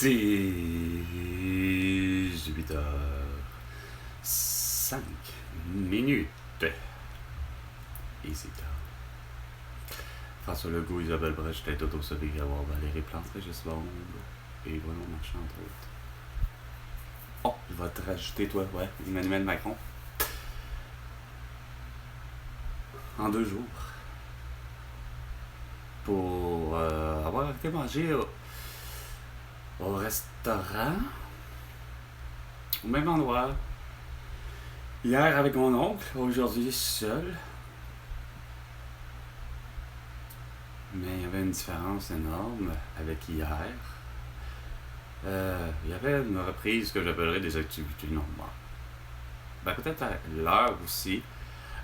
18h05. Easy Talk. François Legault, Isabelle Brèche, tête auto-sauvé, avoir Valérie Plante, Régis Bombe et Bruno Marchand, entre autres. Oh, il va te rajouter, toi, ouais, Emmanuel Macron. En 2 jours. Pour avoir été manger au restaurant, au même endroit. Hier avec mon oncle, aujourd'hui seul. Mais il y avait une différence énorme avec hier. Il y avait une reprise que j'appellerais des activités normales. Ben, peut-être à l'heure aussi,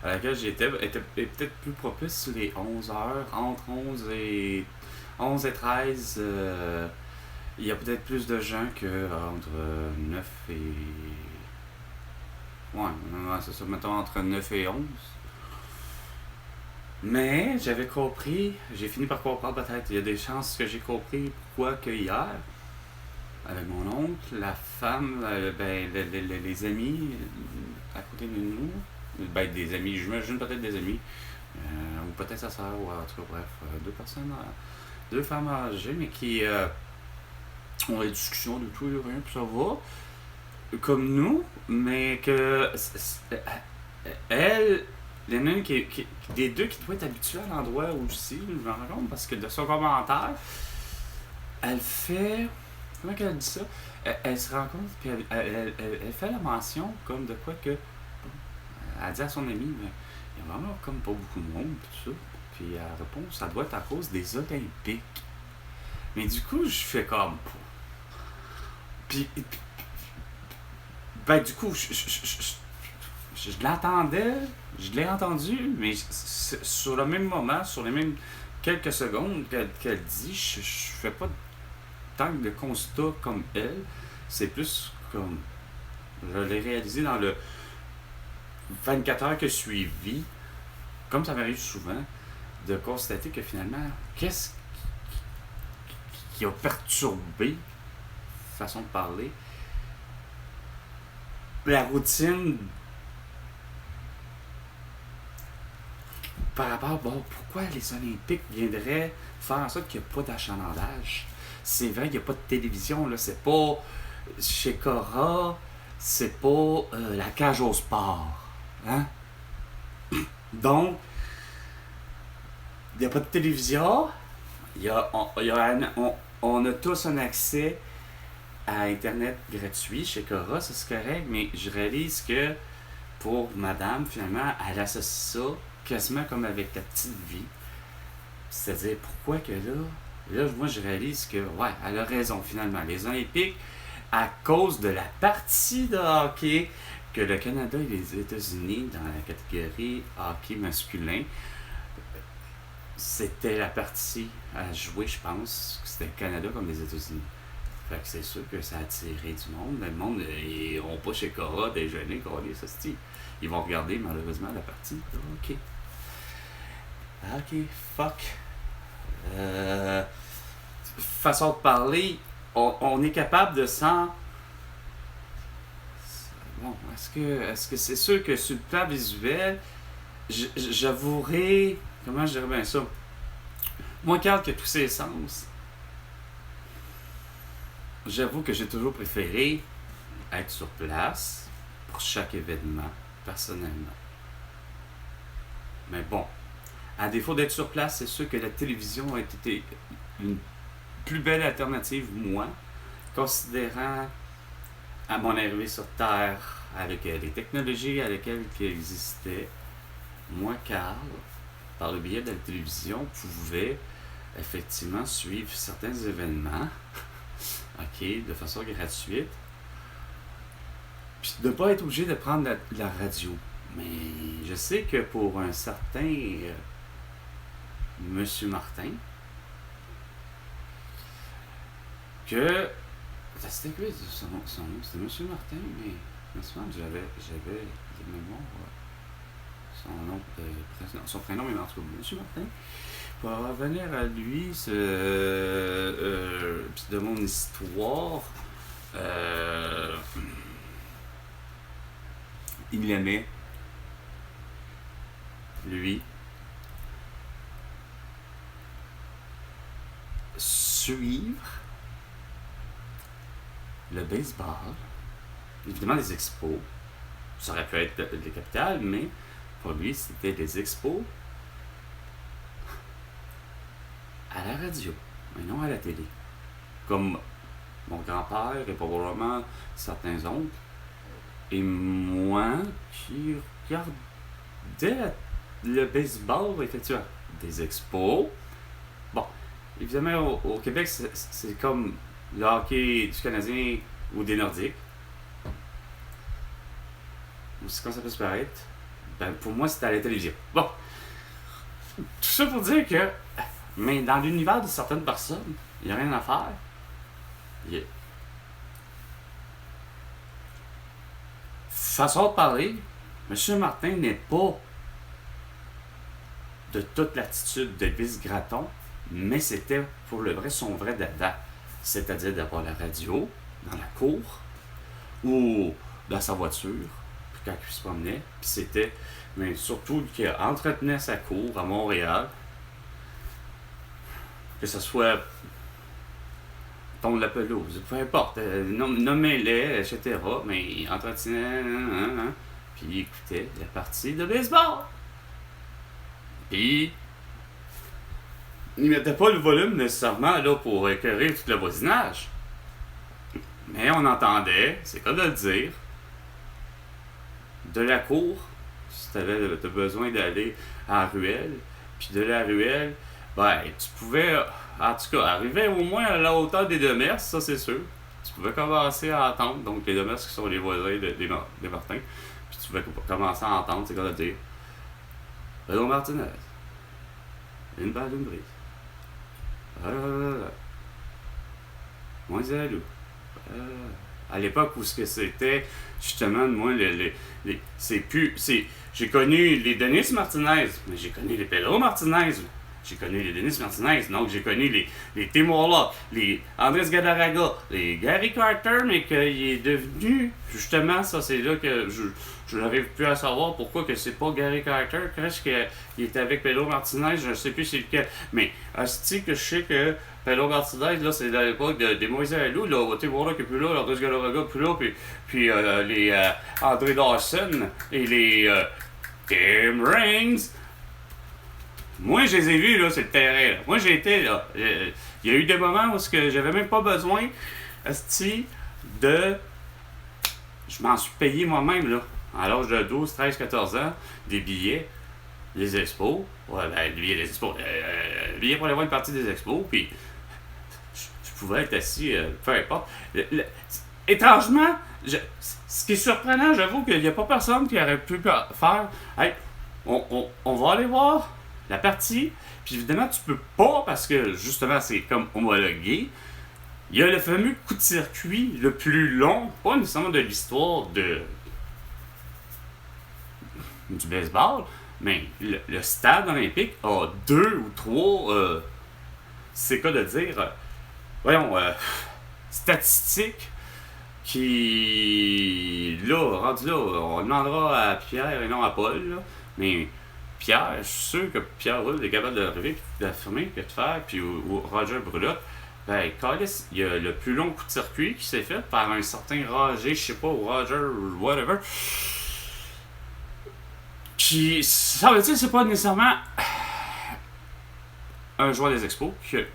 à laquelle j'étais, était peut-être plus propice les 11 heures, entre 11 et 13. Il y a peut-être plus de gens que entre 9 et... Ouais, c'est ça, mettons entre 9 et 11. Mais j'avais compris, j'ai fini par comprendre peut-être, il y a des chances que j'ai compris pourquoi que hier, avec mon oncle, la femme, les amis à côté de nous, ben des amis, j'imagine peut-être des amis, ou peut-être sa soeur, ou en tout cas, bref, deux femmes âgées, mais qui ont des discussions de tout et de rien, puis ça va, comme nous, mais que elle, il y en a une des deux qui doit être habituée à l'endroit aussi, je me rends compte, parce que de son commentaire, elle fait. Comment qu'elle dit ça? Elle se rend compte, puis elle fait la mention comme de quoi que. Elle dit à son ami, mais il y a vraiment comme pas beaucoup de monde, tout ça. Puis elle répond, ça doit être à cause des Olympiques. Mais du coup, je fais comme. Puis. Ben, du coup, je l'entendais, je l'ai entendu, mais sur le même moment, sur les mêmes quelques secondes qu'elle dit, je fais pas tant de constats comme elle. C'est plus comme. Je l'ai réalisé dans le 24 heures que suivi, comme ça m'arrive souvent, de constater que finalement, qu'est-ce qui a perturbé, façon de parler, la routine par rapport, bon, pourquoi les Olympiques viendraient faire en sorte qu'il n'y a pas d'achalandage? C'est vrai qu'il n'y a pas de télévision, là, c'est pas chez Cora, c'est pas la cage au sport. Hein? Donc, il n'y a pas de télévision, on a tous un accès à Internet gratuit chez Cora, ça c'est correct, mais je réalise que pour madame, finalement, elle associe ça quasiment comme avec la petite vie. C'est-à-dire, pourquoi que là, moi, je réalise que, ouais, elle a raison, finalement. Les Olympiques, à cause de la partie de hockey que le Canada et les États-Unis, dans la catégorie hockey masculin, c'était la partie à jouer, je pense, c'était le Canada comme les États-Unis. Fait que c'est sûr que ça a attiré du monde, mais le monde, ils n'iront pas chez Cora déjeuner, qu'on les hosties. Ils vont regarder, malheureusement, la partie. Ok. Ok, fuck. Façon de parler, on est capable de s'en. Bon, est-ce que c'est sûr que sur le plan visuel, j'avouerai. Comment je dirais bien ça? Moi, Carl, qui a tous ses sens, j'avoue que j'ai toujours préféré être sur place pour chaque événement, personnellement. Mais bon, à défaut d'être sur place, c'est sûr que la télévision a été une plus belle alternative, moi, considérant à mon arrivée sur Terre, avec les technologies à lesquelles qui existaient, moi, Carl, par le biais de la télévision, pouvait effectivement suivre certains événements, ok, de façon gratuite, puis de ne pas être obligé de prendre la radio. Mais je sais que pour un certain Monsieur Martin, que c'était quoi son nom? C'était Monsieur Martin, mais je me souviens que j'avais de mémoire son nom, son prénom, mais en tout cas Monsieur Martin. Pour revenir à lui, puis de mon histoire, il aimait, lui, suivre le baseball, évidemment les expos. Ça aurait pu être les capitales, mais pour lui, c'était les expos à la radio, mais non à la télé. Comme mon grand-père et probablement certains oncles, et moi qui regardais le baseball effectué des expos. Bon, évidemment, au Québec, c'est comme le hockey du Canadien ou des Nordiques. C'est comme ça peut se paraître. Ben, pour moi, c'était à la télévision. Bon, tout ça pour dire que, mais dans l'univers de certaines personnes, il n'y a rien à faire. Façon de parler, M. Martin n'est pas de toute l'attitude d'Elvis Gratton, mais c'était pour le vrai son vrai dada. C'est-à-dire d'avoir la radio dans la cour ou dans sa voiture, puis quand il se promenait, puis c'était, mais surtout qu'il entretenait sa cour à Montréal, que ce soit ton la pelouse, peu importe, nommez-les, etc., mais il entretenait, puis il écoutait la partie de baseball. Puis, il mettait pas le volume nécessairement là, pour éclairer tout le voisinage. Mais on entendait, c'est quoi de le dire, de la cour, si tu avais besoin d'aller à la ruelle, puis de la ruelle, ben, tu pouvais, en tout cas, arriver au moins à la hauteur des Demers, ça c'est sûr. Tu pouvais commencer à entendre, donc les Demers qui sont les voisins des Martins, puis tu pouvais commencer à entendre, c'est quoi de dire. Pedro Martinez, une balle, une brise. Moïse Alou. À l'époque où ce que c'était, justement, moi, c'est plus. J'ai connu les Denis Martinez, mais j'ai connu les Pedro Martinez. J'ai connu les Denis Martinez, donc j'ai connu les Timola, les Andrés Galarraga, les Gary Carter, mais qu'il est devenu, justement, ça c'est là que je n'arrive plus à savoir pourquoi que c'est pas Gary Carter, qu'est-ce qu'il est avec Pedro Martinez, je ne sais plus c'est lequel, mais hostie que je sais que Pedro Martinez, là, c'est à l'époque des Moïse Alou, là, Timola qui est plus là, Andrés Galarraga plus là, puis les André Dawson et les Tim Rings. Moi, je les ai vus, là, c'est le terrain. Là. Moi, j'ai été, là. Il y a eu des moments où j'avais même pas besoin, de... Je m'en suis payé moi-même, là. À l'âge de 12, 13, 14 ans, des billets, les expos. Ouais, ben, les billets des expos. Billets pour aller voir une partie des expos, puis je pouvais être assis, peu importe. Étrangement, ce qui est surprenant, j'avoue qu'il n'y a pas personne qui aurait pu faire. Hey, on va aller voir la partie, puis évidemment, tu peux pas, parce que justement, c'est comme homologué. Il y a le fameux coup de circuit le plus long, pas nécessairement de l'histoire du baseball, mais le stade olympique a 2 ou 3, c'est quoi de dire, statistiques qui, là, rendu là, on demandera à Pierre et non à Paul, là, mais Pierre, je suis sûr que Pierre Roule est capable d'arriver, d'affirmer, de faire, puis ou Roger Brulotte, ben, Callis, il y a le plus long coup de circuit qui s'est fait par un certain Roger, je sais pas, ou Roger, ou whatever, qui, ça veut dire que c'est pas nécessairement un joueur des Expos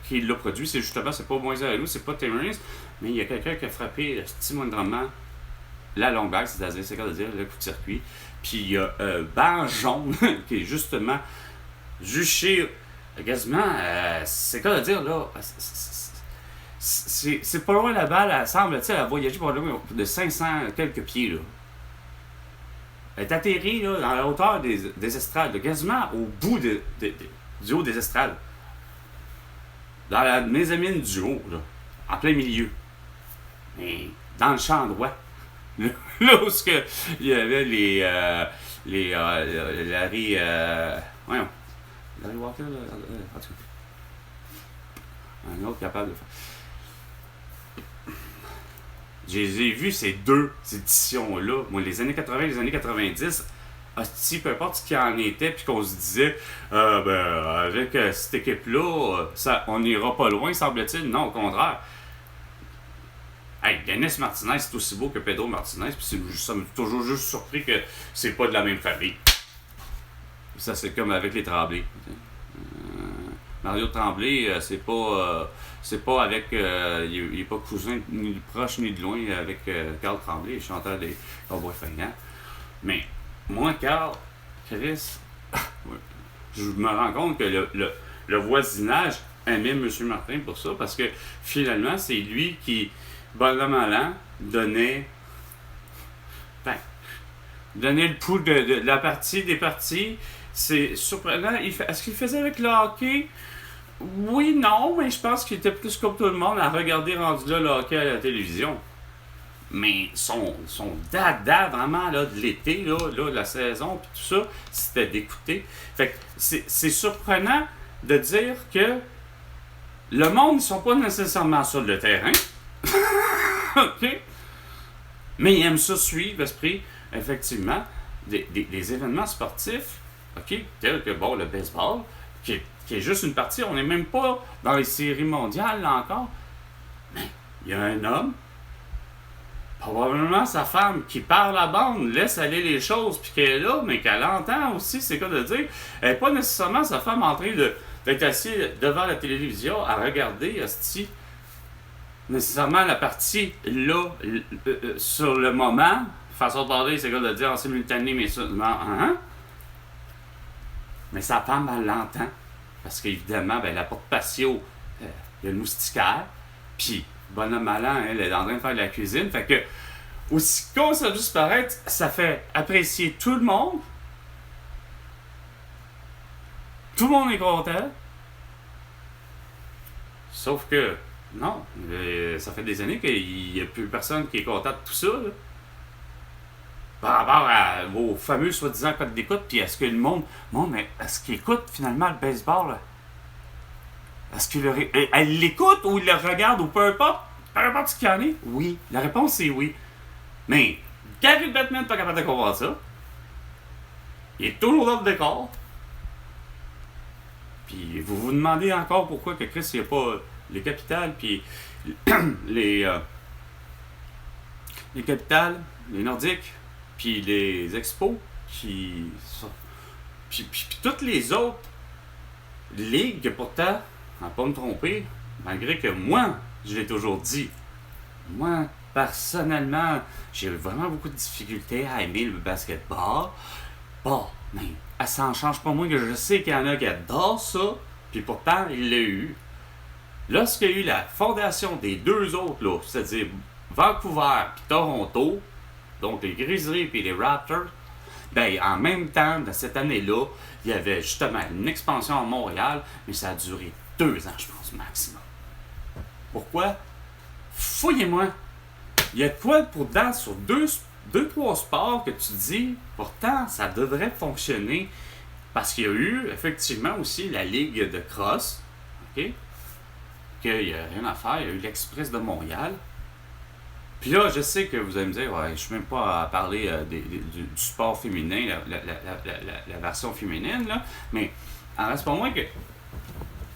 qui l'a produit, c'est justement, c'est pas Moïse Alou, c'est pas Tim Rings, mais il y a quelqu'un qui a frappé stimulalement la longue bague, c'est-à-dire, c'est quoi de dire, le coup de circuit. Puis il y a Ban jaune qui est justement juché quasiment, c'est quoi de dire là, c'est pas loin la balle, elle semble, tu sais, elle a voyagé de 500 quelques pieds là. Elle est atterrie là, dans la hauteur des estrades, là, quasiment au bout du haut des estrades. Dans la mezzanine du haut, là, en plein milieu. Mais dans le champ droit. Là où il y avait Larry. Voyons. Larry Walker, en tout cas. Un autre capable de faire. J'ai vu ces deux éditions-là. Moi, les années 80 et les années 90, hostie, peu importe ce qu'il en était, puis qu'on se disait, avec cette équipe-là, on n'ira pas loin, semble-t-il. Non, au contraire. Hey, Dennis Martinez, c'est aussi beau que Pedro Martinez, puis ça m'a toujours juste surpris que c'est pas de la même famille. Ça, c'est comme avec les Tremblay. Mario Tremblay, c'est pas avec. Il est pas cousin ni de proche ni de loin avec Carl Tremblay, le chanteur des Cowboys Fringants. Mais moi, Carl, Chris, je me rends compte que le voisinage aimait M. Martin pour ça, parce que finalement, c'est lui qui, bonhomme allant, donnait le pouls de la partie des parties. C'est surprenant. Est-ce qu'il faisait avec le hockey? Oui, non, mais je pense qu'il était plus comme tout le monde à regarder rendu là le hockey à la télévision. Mais son dada vraiment là, de l'été, là, de la saison, puis tout ça, c'était d'écouter. Fait que c'est surprenant de dire que le monde, ils sont pas nécessairement sur le terrain. OK? Mais ils aiment ça suivre, esprit, effectivement, des événements sportifs, OK, tels que, bon, le baseball, qui est juste une partie, on n'est même pas dans les séries mondiales, là, encore. Mais il y a un homme, probablement sa femme, qui parle à la bande, laisse aller les choses, puis qu'elle est là, mais qu'elle entend aussi, c'est quoi de dire. Elle n'est pas nécessairement sa femme en train d'être assise devant la télévision à regarder, hostie, nécessairement la partie là, sur le moment, façon de parler, c'est quoi de dire en simultané, mais seulement, hein? Mais sa femme, elle l'entend. Parce qu'évidemment, ben, la porte patio, il y a le moustiquaire. Puis, bonhomme malin, elle est en train de faire de la cuisine. Fait que, aussi con ça juste paraître, ça fait apprécier tout le monde. Tout le monde est content. Sauf que, non, ça fait des années qu'il n'y a plus personne qui est content de tout ça. Là. Par rapport aux fameux soi-disant codes d'écoute, puis est-ce que le monde, mais est-ce qu'il écoute finalement le baseball? Là? Est-ce qu'il l'écoute ou il le regarde ou peu importe ce qu'il y en est? Oui. La réponse c'est oui. Mais Gary Bettman n'est pas capable de comprendre ça. Il est toujours dans le décor. Puis vous vous demandez encore pourquoi que Chris, il n'y a pas les capitales, puis les capitales, les Nordiques, puis les expos, puis toutes les autres ligues, pourtant, à ne pas me tromper, malgré que moi, je l'ai toujours dit, moi, personnellement, j'ai vraiment beaucoup de difficultés à aimer le basketball. Bon, mais ça n'en change pas moins que je sais qu'il y en a qui adorent ça, puis pourtant, il l'a eu. Lorsqu'il y a eu la fondation des deux autres, là, c'est-à-dire Vancouver et Toronto, donc les Grizzlies et les Raptors, ben, en même temps, dans cette année-là, il y avait justement une expansion à Montréal, mais ça a duré 2 ans, je pense, maximum. Pourquoi? Fouillez-moi. Il y a quoi pour dans sur 2-3 sports que tu dis, pourtant, ça devrait fonctionner, parce qu'il y a eu, effectivement, aussi la Ligue de cross, OK? Qu'il n'y a rien à faire, il y a eu l'Express de Montréal. Puis là, je sais que vous allez me dire, ouais, je ne suis même pas à parler du sport féminin, la version féminine, là, mais en reste pas moins que,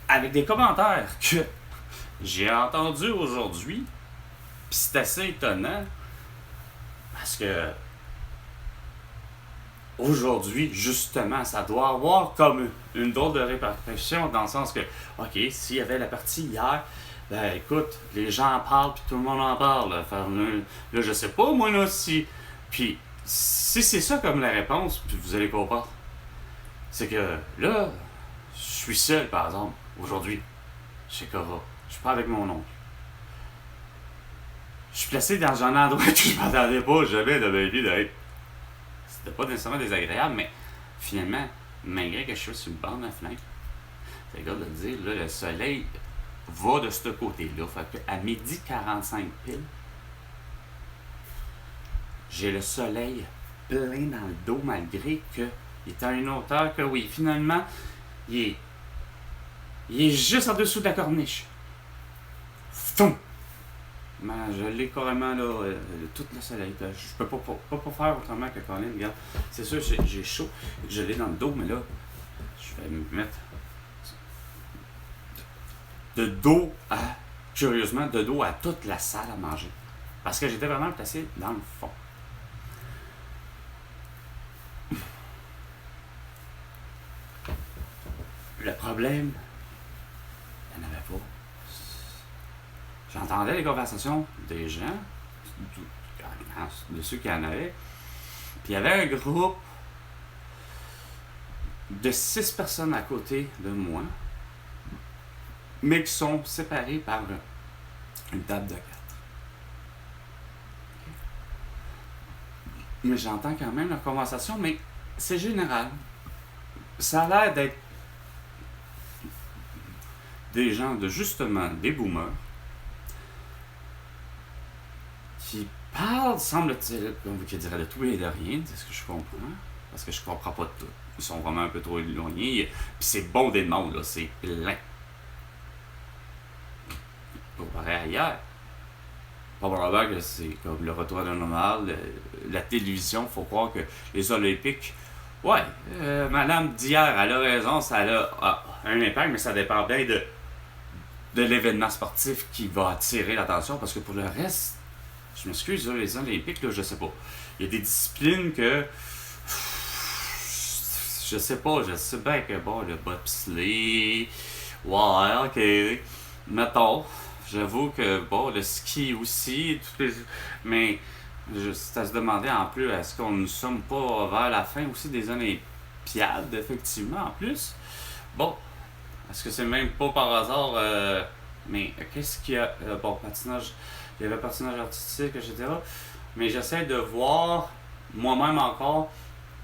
avec des commentaires que j'ai entendus aujourd'hui, puis c'est assez étonnant, parce que aujourd'hui, justement, ça doit avoir comme une drôle de répercussion, dans le sens que, OK, s'il y avait la partie hier, ben écoute, les gens en parlent, puis tout le monde en parle. Là, je sais pas, moi, là, si... Puis, si c'est ça comme la réponse, puis vous allez comprendre, c'est que, là, je suis seul, par exemple, aujourd'hui, chez Cora. Je suis pas avec mon oncle. Je suis placé dans un endroit que je m'attendais pas jamais de ma vie d'être. C'était pas nécessairement désagréable, mais finalement, malgré que je suis sur une bande de la fenêtre, c'est le gars de dire, là, le soleil va de ce côté-là. Fait qu'à 12h45 pile, j'ai le soleil plein dans le dos, malgré qu'il est à une hauteur que, oui, finalement, il est juste en dessous de la corniche. Foum! Je l'ai carrément là, tout le soleil. Je peux pas faire autrement que Colin, regarde. C'est sûr, j'ai chaud. Je l'ai dans le dos, mais là, je vais me mettre de dos à, curieusement, de dos à toute la salle à manger. Parce que j'étais vraiment placé dans le fond. Le problème, il n'y en avait pas. J'entendais les conversations des gens, de ceux qui en avaient. Puis il y avait un groupe de 6 personnes à côté de moi, mais qui sont séparés par une table de 4. Mais j'entends quand même leur conversation, mais c'est général. Ça a l'air d'être des gens de justement des boomers qui parlent, semble-t-il, qui diraient de tout et de rien, c'est ce que je comprends, parce que je comprends pas tout. Ils sont vraiment un peu trop éloignés. Puis c'est bon des mondes, là, c'est plein. Comparé à hier. Probablement que c'est comme le retour à la normale. La télévision, faut croire que les Olympiques. Ouais, madame d'hier, elle a raison, ça a un impact, mais ça dépend bien de l'événement sportif qui va attirer l'attention, parce que pour le reste, je m'excuse, les Olympiques, là, je sais pas. Il y a des disciplines que. Je sais bien que bon, le bobsleigh, ouais, ok. Mettons, j'avoue que bon, le ski aussi, mais c'est à se demander en plus, est-ce qu'on ne sommes pas vers la fin aussi des Olympiades, effectivement, en plus? Bon, est-ce que c'est même pas par hasard, mais qu'est-ce qu'il y a? Bon, patinage, il y avait patinage artistique, etc. Mais j'essaie de voir moi-même encore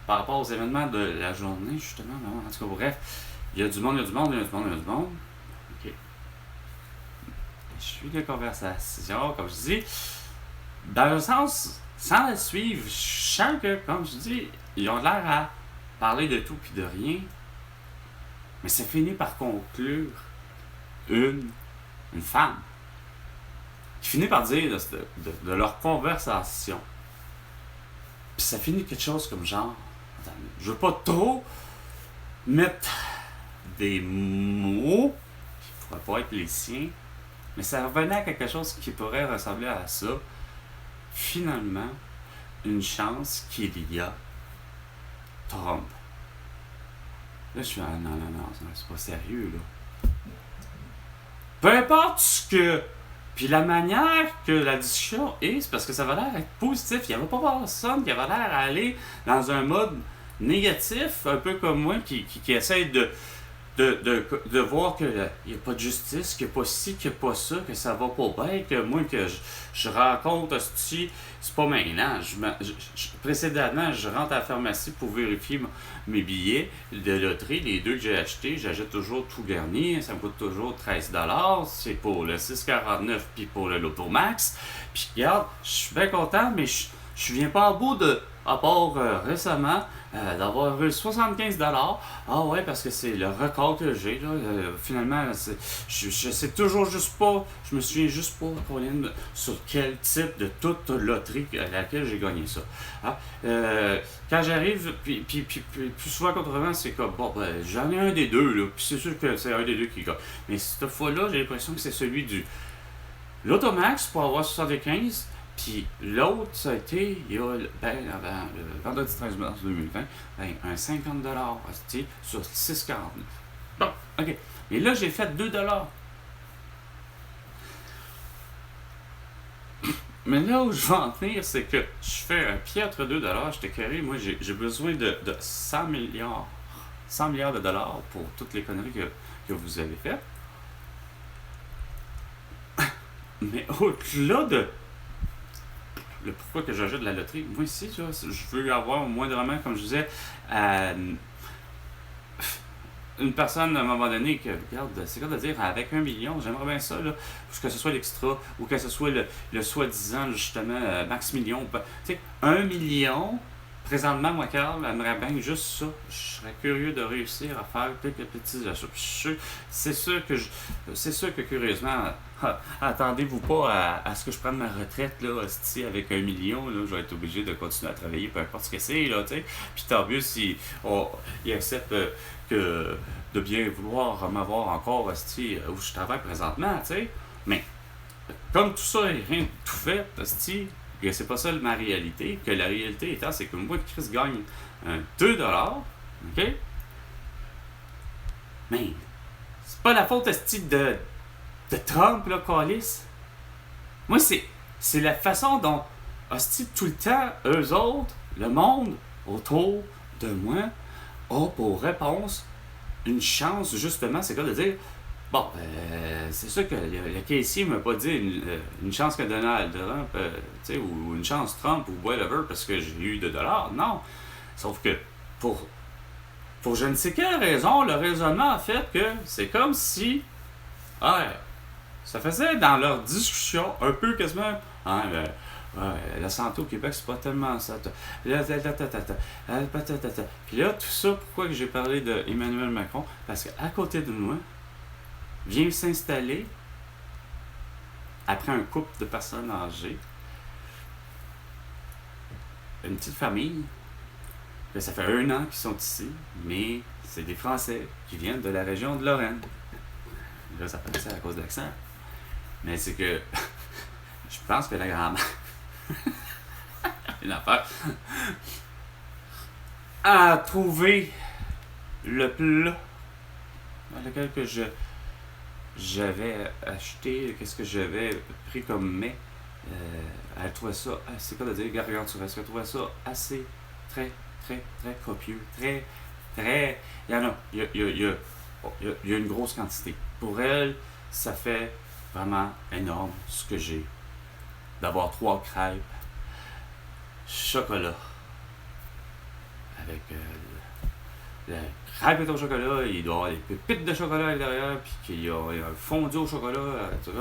par rapport aux événements de la journée, justement. En tout cas, bref, il y a du monde. Ok. Je suis de conversation, comme je dis. Dans un sens, sans la suivre, je sens que, comme je dis, ils ont l'air à parler de tout puis de rien. Mais ça finit par conclure une femme qui finit par dire de leur conversation. Puis ça finit quelque chose comme genre, je veux pas trop mettre des mots qui pourraient pas être les siens, mais ça revenait à quelque chose qui pourrait ressembler à ça. Finalement, une chance qu'il y a Trump. Là, je suis non, c'est pas sérieux, là. Peu importe ce que. Puis la manière que la discussion est, c'est parce que ça va l'air être positif. Il n'y avait pas personne qui avait l'air à aller dans un mode négatif, un peu comme moi, qui essaie de voir qu'il n'y a pas de justice, qu'il n'y a pas ci, qu'il n'y a pas ça, que ça va pas bien, que moi, que je rencontre hostie, c'est pas maintenant. Précédemment, je rentre à la pharmacie pour vérifier mes billets de loterie, les 2 que j'ai achetés. J'achète toujours tout garni, ça me coûte toujours 13$. C'est pour le 6,49$ puis pour le Loto Max. Puis regarde, je suis bien content, mais je viens pas à bout à part récemment, d'avoir eu 75$. Ah ouais, parce que c'est le record que j'ai, là. Finalement, je sais toujours juste pas, je me souviens juste pas, Colin, sur quel type de toute loterie à laquelle j'ai gagné ça. Hein? Quand j'arrive, puis plus souvent qu'autrement, c'est comme, bon, ben, j'en ai un des deux, là, puis c'est sûr que c'est un des deux qui gagne. Mais cette fois-là, j'ai l'impression que c'est celui du L'Automax pour avoir 75$. Puis l'autre, ça a été, il y a, avant le vendredi 13 mars 2020, un 50$ sur 6,49$. Bon, ok. Mais là, j'ai fait 2$. Mais là où je veux en tenir, c'est que je fais un pied entre 2$. J'étais carré. Moi, j'ai besoin de 100 milliards de dollars pour toutes les conneries que vous avez faites. Mais au-delà de le pourquoi que j'ajoute de la loterie, moi ici, tu vois, je veux avoir moindrement, comme je disais, une personne à un moment donné que, regarde, c'est quoi de dire, avec 1 million, j'aimerais bien ça, là, que ce soit l'extra, ou que ce soit le soi-disant, justement, max million. Tu sais, 1 million présentement, moi, Carl, j'aimerais bien juste ça. Je serais curieux de réussir à faire quelques petits achats. C'est sûr que c'est sûr que curieusement, attendez-vous pas à ce que je prenne ma retraite là, hostie, avec 1 million. Là, je vais être obligé de continuer à travailler, peu importe ce que c'est, là, tu sais. Puis tant mieux si il accepte que de bien vouloir m'avoir encore hostie, où je travaille présentement, tu sais. Mais comme tout ça est rien de tout fait, hostie, que c'est pas ça ma réalité, que la réalité étant, c'est que moi, Chris gagne 2$, ok? Mais c'est pas la faute hostie de Trump, là, Callis. Moi, c'est la façon dont, hostie, tout le temps, eux autres, le monde autour de moi, a pour réponse une chance, justement, c'est quoi de dire, bon, c'est sûr que le caissier m'a pas dit une chance que Donald Trump, ou une chance Trump ou whatever parce que j'ai eu de dollars. Non. Sauf que pour je ne sais quelle raison, le raisonnement a fait que c'est comme si, ça faisait dans leur discussion un peu quasiment, la santé au Québec, c'est pas tellement ça. Puis là, tout ça, pourquoi que j'ai parlé de Emmanuel Macron? Parce qu'à côté de moi, vient s'installer, après un couple de personnes âgées, une petite famille. Là, ça fait 1 an qu'ils sont ici, mais c'est des Français qui viennent de la région de Lorraine. Là, ça paraissait à cause de l'accent. Mais c'est que je pense que la grand-mère une affaire a trouvé le plat dans lequel que j'avais acheté, qu'est-ce que j'avais pris comme mets. Elle trouvait ça, c'est quoi de dire, regarde sur elle trouvait ça assez, très, très, très copieux, très, très, il y en a, il y a une grosse quantité. Pour elle, ça fait vraiment énorme ce que j'ai d'avoir 3 crêpes chocolat avec la crêpe est au chocolat, il doit y avoir des pépites de chocolat à l'intérieur, puis qu'il y a un fondu au chocolat, il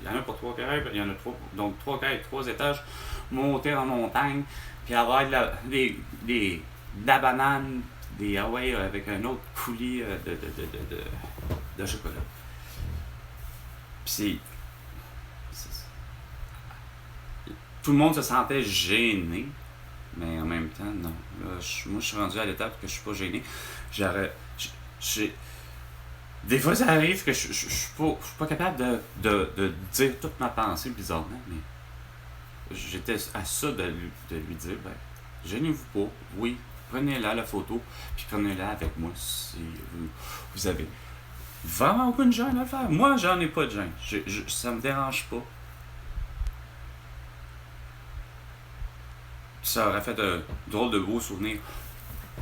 y en a pour 3 crêpes, il y en a 3, donc 3 crêpes, 3 étages, monter en montagne, puis avoir de la banane, des Hawaii avec un autre coulis de chocolat. Puis tout le monde se sentait gêné, mais en même temps, non. Là, moi, je suis rendu à l'étape que je suis pas gêné. Des fois, ça arrive que je suis pas capable de dire toute ma pensée bizarrement, mais j'étais à ça de lui dire, gênez-vous pas, oui, prenez-la la photo, puis prenez-la avec moi si vous avez vraiment aucune gêne à le faire. Moi, j'en ai pas de gêne. Ça me dérange pas. Ça aurait fait un drôle de beau souvenir.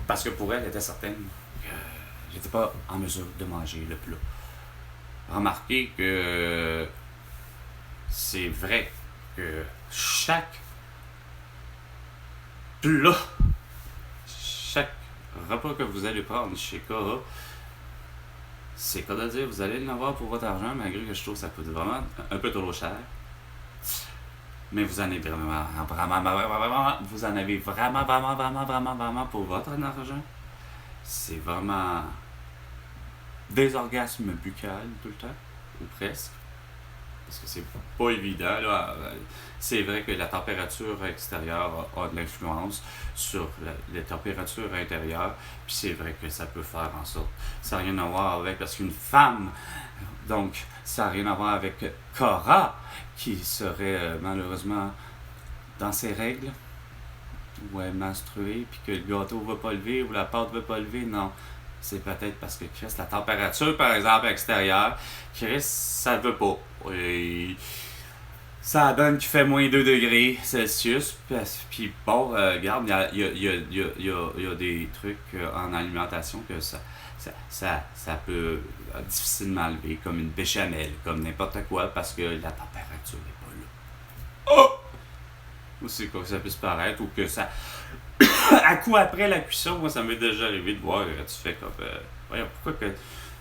Parce que pour elle, elle était certaine que j'étais pas en mesure de manger le plat. Remarquez que c'est vrai que chaque plat, chaque repas que vous allez prendre chez Cora, c'est quoi de dire, vous allez l'avoir pour votre argent, malgré que je trouve que ça coûte vraiment un peu trop cher. Mais vous en avez vraiment pour votre argent. C'est vraiment des orgasmes buccales tout le temps, ou presque. Parce que c'est pas évident, là. C'est vrai que la température extérieure a de l'influence sur la température intérieure. Puis c'est vrai que ça peut faire en sorte. Ça n'a rien à voir avec. Parce qu'une femme, donc, ça n'a rien à voir avec Cora, qui serait malheureusement dans ses règles, ou elle menstruée, puis que le gâteau ne va pas lever, ou la pâte ne va pas lever. Non. C'est peut-être parce que Chris, la température, par exemple, extérieure, Chris, ça ne veut pas. Et ça donne qu'il fait moins 2 degrés Celsius. Puis bon, regarde, il y a des trucs en alimentation que ça peut difficilement lever, comme une béchamel, comme n'importe quoi, parce que la température n'est pas là. Oh! Ou c'est quoi que ça puisse paraître, ou que ça... à coup après la cuisson, moi ça m'est déjà arrivé de voir, tu fais comme... voyons, pourquoi que...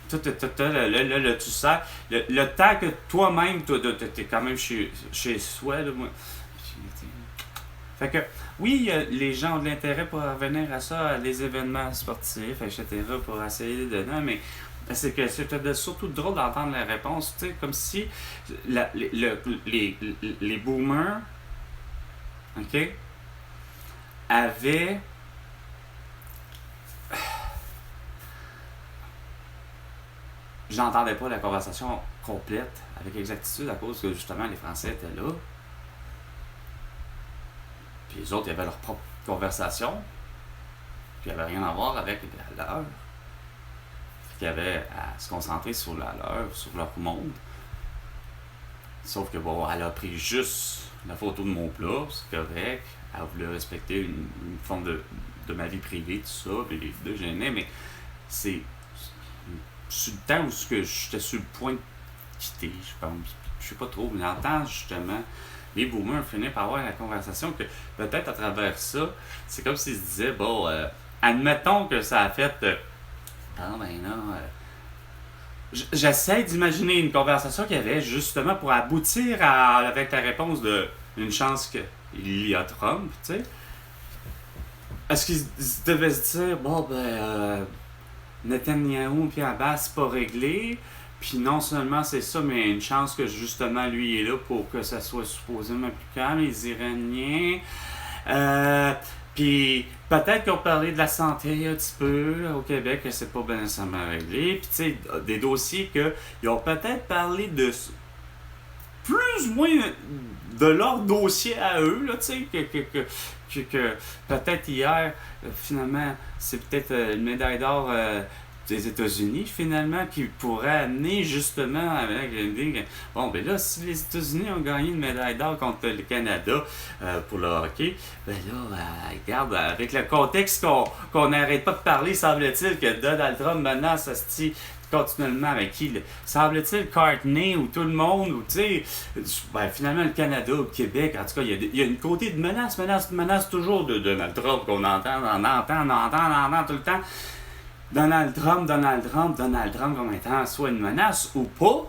tu sers, le temps que toi-même, t'es quand même chez soi, là, moi... Fait que, oui, les gens ont de l'intérêt pour revenir à ça, à les événements sportifs, etc., pour essayer de donner, mais c'est que c'était surtout drôle d'entendre la réponse, tu sais, comme si les boomers, OK, avaient. J'entendais pas la conversation complète avec exactitude à cause que justement les Français étaient là. Puis les autres, ils avaient leur propre conversation. Puis il n'y avait rien à voir avec la leur. Ils avaient à se concentrer sur la leur, sur leur monde. Sauf que bon, elle a pris juste la photo de mon plat, c'est correct. Elle voulait respecter une forme de ma vie privée, tout ça, puis les deux gênés, mais c'est sur le temps où j'étais sur le point de quitter, je pense. Je sais pas trop, mais j'entends justement les boomers finissent par avoir la conversation que peut-être à travers ça, c'est comme s'ils se disaient, bon, admettons que ça a fait. Ah ben non. J'essaie d'imaginer une conversation qu'il y avait justement pour aboutir avec la réponse de une chance qu'il y a Trump, tu sais. Est-ce qu'ils devaient se dire, bon ben, Netanyahou et Abbas, c'est pas réglé, puis non seulement c'est ça, mais une chance que justement lui est là pour que ça soit supposément plus calme, les Iraniens. Puis peut-être qu'ils ont parlé de la santé un petit peu au Québec, que c'est pas bien nécessairement réglé. Puis tu sais, des dossiers qu'ils ont peut-être parlé de plus ou moins de leur dossier à eux, là, tu sais, que peut-être hier, finalement, c'est peut-être une médaille d'or des États-Unis, finalement, qui pourrait amener justement avec l'idée que, bon, ben là, si les États-Unis ont gagné une médaille d'or contre le Canada pour le hockey, ben là, regarde, avec le contexte qu'on n'arrête pas de parler, semble-t-il que Donald Trump maintenant s'astie continuellement avec qui, semble-t-il, Courtney ou tout le monde, ou tu sais, ben, finalement le Canada, le Québec, en tout cas, il y a une côté de menace toujours de Donald Trump qu'on entend tout le temps. Donald Trump comme étant soit une menace ou pas.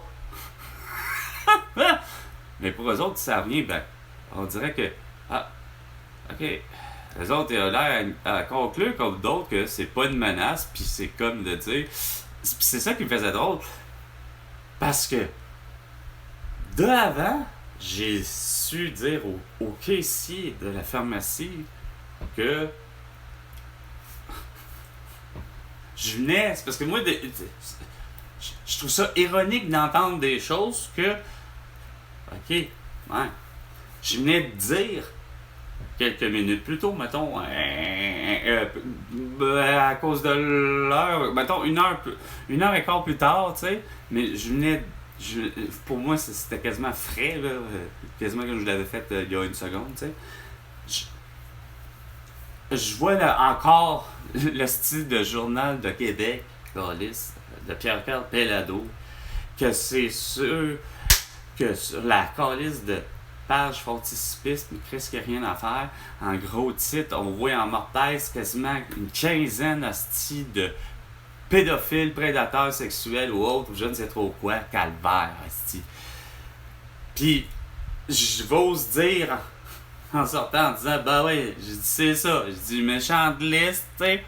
Mais pour eux autres, ça revient, ben, on dirait que, ok, les autres, ils ont l'air à conclure comme d'autres que c'est pas une menace, puis c'est comme de dire. C'est ça qui me faisait drôle. Parce que, de avant, j'ai su dire au caissier de la pharmacie que je venais. C'est parce que moi, je trouve ça ironique d'entendre des choses que. Ok, ouais. Je venais de dire quelques minutes plus tôt, mettons, à cause de l'heure, mettons une heure et quart plus tard, tu sais, mais pour moi, c'était quasiment frais, là, quasiment comme je l'avais fait il y a une seconde, tu sais. Je vois là, encore le style de Journal de Québec, de Pierre-Carl Pellado, que c'est sûr que sur la calice de page frontispice, mais presque rien à faire. En gros titre, on voit en mortaise quasiment une quinzaine de pédophiles, prédateurs sexuels ou autres, ou je ne sais trop quoi, calvaire, asti. Puis, je j'ose dire en sortant en disant, bah ouais, j'ai dit c'est ça, j'ai dit méchante liste, tu sais.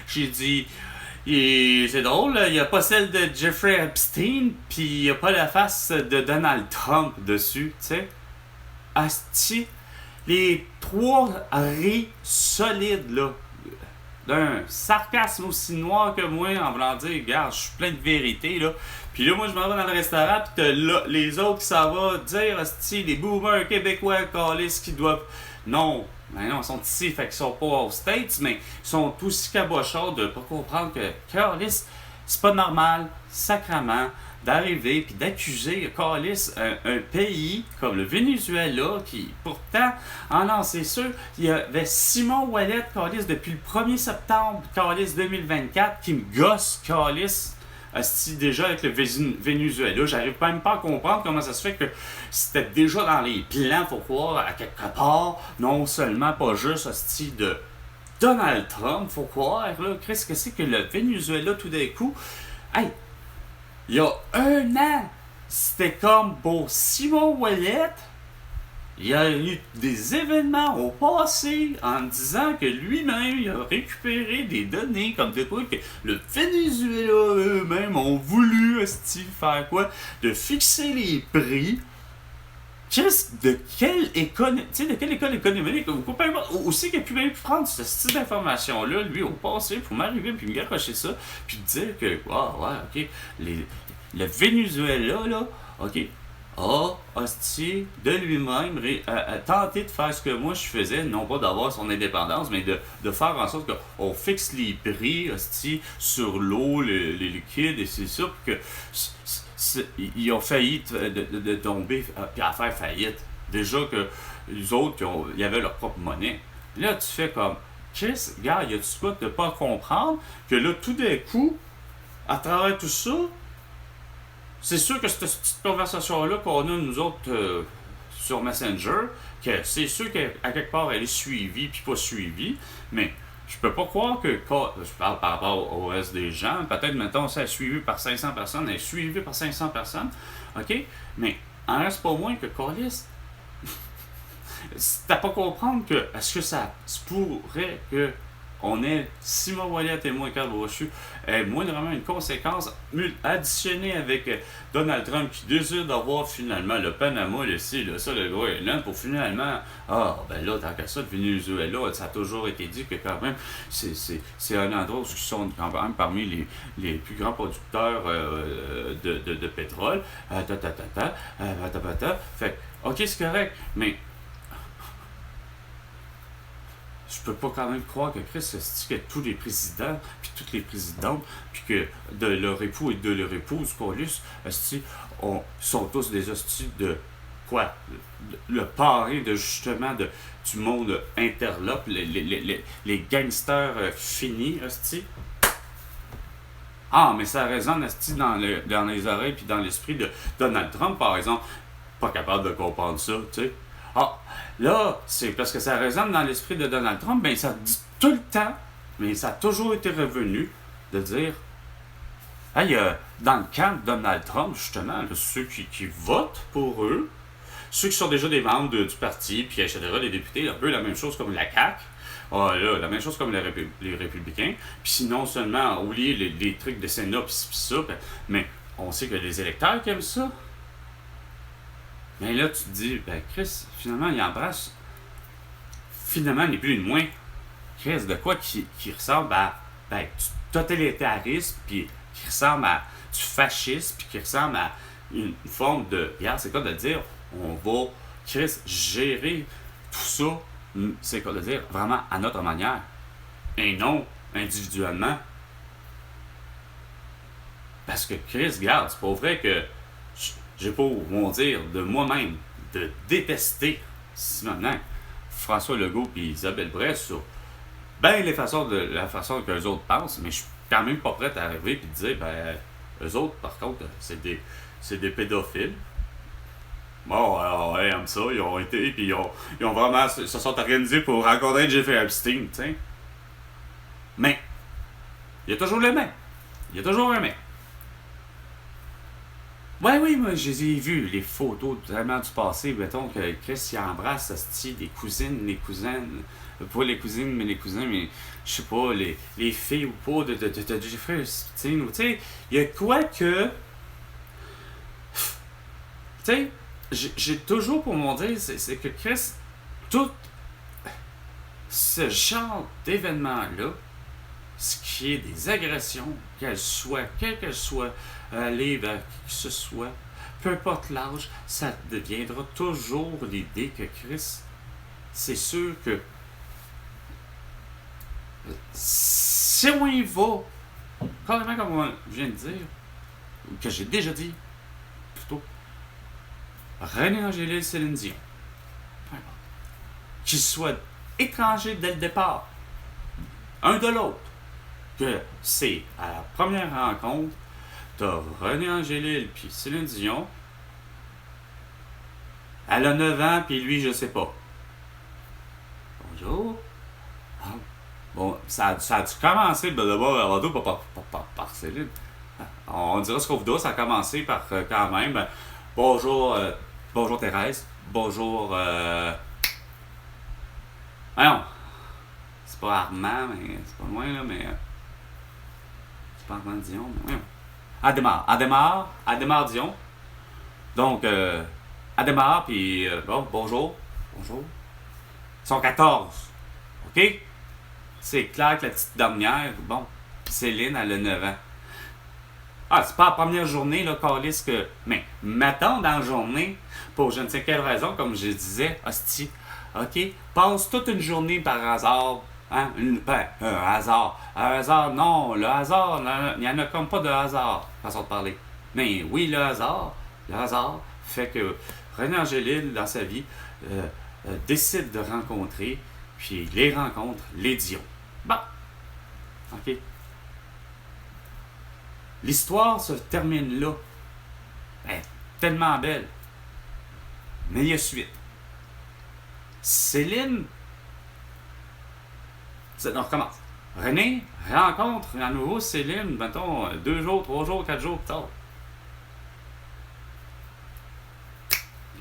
J'ai dit, c'est drôle, il n'y a pas celle de Jeffrey Epstein, puis il n'y a pas la face de Donald Trump dessus, tu sais. Asti, les trois rient solides, là, d'un sarcasme aussi noir que moi, en voulant dire, regarde, je suis plein de vérité, là. Puis là, moi, je m'en vais dans le restaurant, puis t'as là, les autres qui s'en vont dire, asti, les boomers québécois, calices, qui doivent. Non, ben non, ils sont ici, fait qu'ils sont pas aux States, mais ils sont aussi cabochards de pas comprendre que, calices, c'est pas normal, sacrement, d'arriver puis d'accuser calice un pays comme le Venezuela qui pourtant c'est sûr il y avait Simon Ouellet calice depuis le 1er septembre calice 2024 qui me gosse calice déjà avec le Venezuela, j'arrive même pas à comprendre comment ça se fait que c'était déjà dans les plans, faut croire, à quelque part, non seulement pas juste style de Donald Trump, faut croire, là, qu'est-ce que c'est que le Venezuela tout d'un coup, hey, il y a un an, c'était comme pour Simon Ouellet, Il y a eu des événements au passé en disant que lui-même il a récupéré des données comme de quoi que le Venezuela eux-mêmes ont voulu faire quoi? De fixer les prix. De quelle école, de quelle école économique ou peu importe, aussi qu'il a pu même prendre ce style d'information-là, lui, au passé, pour m'arriver puis me garocher ça, puis dire que, ok, le Venezuela, là, ok, a, hostie, de lui-même, a tenté de faire ce que moi je faisais, non pas d'avoir son indépendance, mais de faire en sorte qu'on fixe les prix, hostie, sur l'eau, les liquides, et c'est ça, puis que ils ont failli de tomber puis à faire faillite. Déjà que les autres, ils avaient leur propre monnaie. Là, tu fais comme, Chris, gars, y a-tu quoi de pas comprendre que là, tout d'un coup, à travers tout ça, c'est sûr que cette petite conversation-là qu'on a, nous autres, sur Messenger, que c'est sûr qu'à quelque part, elle est suivie puis pas suivie, mais je peux pas croire que, je parle par rapport au reste des gens, peut-être maintenant ça est suivi par 500 personnes, elle est suivie par 500 personnes, ok? Mais en reste pas moins que Callis, t'as pas comprendre que, est-ce que ça se pourrait que on est Simon Ouellet et moi, Carl Brochu, moindrement une conséquence additionnée avec Donald Trump qui désire d'avoir finalement le Panama, le ci, le ça, le Groenland, pour finalement, ben là, tant qu'à ça, le Venezuela, ça a toujours été dit que quand même, c'est un endroit où ils sont quand même parmi les plus grands producteurs de pétrole. Fait ok, c'est correct, mais je peux pas quand même croire que Chris se dit que tous les présidents, puis toutes les présidentes, puis que de leur époux et de leur épouse, Paulus, sont tous des hosties de quoi? Le parrain de justement du monde interlope, les gangsters finis, hostie. Ah, mais ça résonne hostie dans les oreilles puis dans l'esprit de Donald Trump, par exemple. Pas capable de comprendre ça, tu sais. Ah, là, c'est parce que ça résonne dans l'esprit de Donald Trump, mais ça dit tout le temps, mais ça a toujours été revenu de dire, hey, dans le camp de Donald Trump, justement, là, ceux qui votent pour eux, ceux qui sont déjà des membres du parti, puis etc., les députés, un peu la même chose comme la CAQ, là, la même chose comme les républicains, puis sinon seulement oublier les trucs de Sénat, puis ça, mais on sait que les électeurs qui aiment ça. Mais là, tu te dis, ben Chris, finalement, il embrasse, finalement, ni plus ni moins, Chris, de quoi qui ressemble à du totalitarisme, puis qui ressemble à du fascisme, puis qui ressemble à une forme de, regarde, c'est quoi de dire, on va, Chris, gérer tout ça, c'est quoi de dire, vraiment à notre manière, et non individuellement. Parce que Chris, regarde, c'est pas vrai que j'ai pas mon dire de moi-même de détester si maintenant François Legault et Isabelle Bresse sur la façon que les autres pensent, mais je suis quand même pas prêt à arriver et de dire ben eux autres par contre c'est des pédophiles. Bon, alors, ils aiment ça, ils ont été, puis ils ont vraiment se sont organisés pour rencontrer Jeffrey Epstein, tu sais. Mais il y a toujours le même. Il y a toujours un mais. Ouais, oui, moi, je les ai vus, les photos vraiment du passé. Mettons que Chris, il embrasse des cousines, les cousines, pas les cousines, mais les cousins, mais je sais pas, les filles ou pas de Jeffrey Epstein. Tu sais, il y a quoi que. Tu sais, j'ai toujours pour mon dire, c'est que Chris, tout ce genre d'événements-là, ce qui est des agressions, quelles qu'elles soient, aller vers qui que ce soit, peu importe l'âge, ça deviendra toujours l'idée que Chris, c'est sûr que si on y va, carrément comme je viens de dire, ou que j'ai déjà dit, plutôt, René Angélil, Céline Dion, peu importe, qu'ils soient étrangers dès le départ, un de l'autre, que c'est à la première rencontre, t'as René Angélil puis Céline Dion. Elle a 9 ans, puis lui, je sais pas. Bonjour. Bon, ça a dû commencer d'abord avant tout par Céline. On dira ce qu'on voudra, ça a commencé par quand même. Bonjour, bonjour Thérèse. bonjour, ah non, c'est pas Armand, mais c'est pas loin, là, mais c'est pas Armand Dion, mais voyons. Adémar Dion. Donc, Adémar, puis bon, bonjour, bonjour. Ils sont 14, ok? C'est clair que la petite dernière, bon, Céline, elle a 9 ans. Ah, c'est pas la première journée, là, Calis, que. Mais, mettons dans la journée, pour je ne sais quelle raison, comme je disais, hostie, ok, passe toute une journée par hasard, hein, un hasard. Un hasard, non, le hasard, il n'y en a comme pas de hasard, façon de parler. Mais oui, le hasard fait que René Angélil, dans sa vie, décide de rencontrer, puis les rencontre, les Dion. Bon, ok. L'histoire se termine là. Elle est tellement belle. Mais il y a suite. Céline, on recommence. René rencontre à nouveau Céline, mettons, 2 jours, 3 jours, 4 jours plus tard.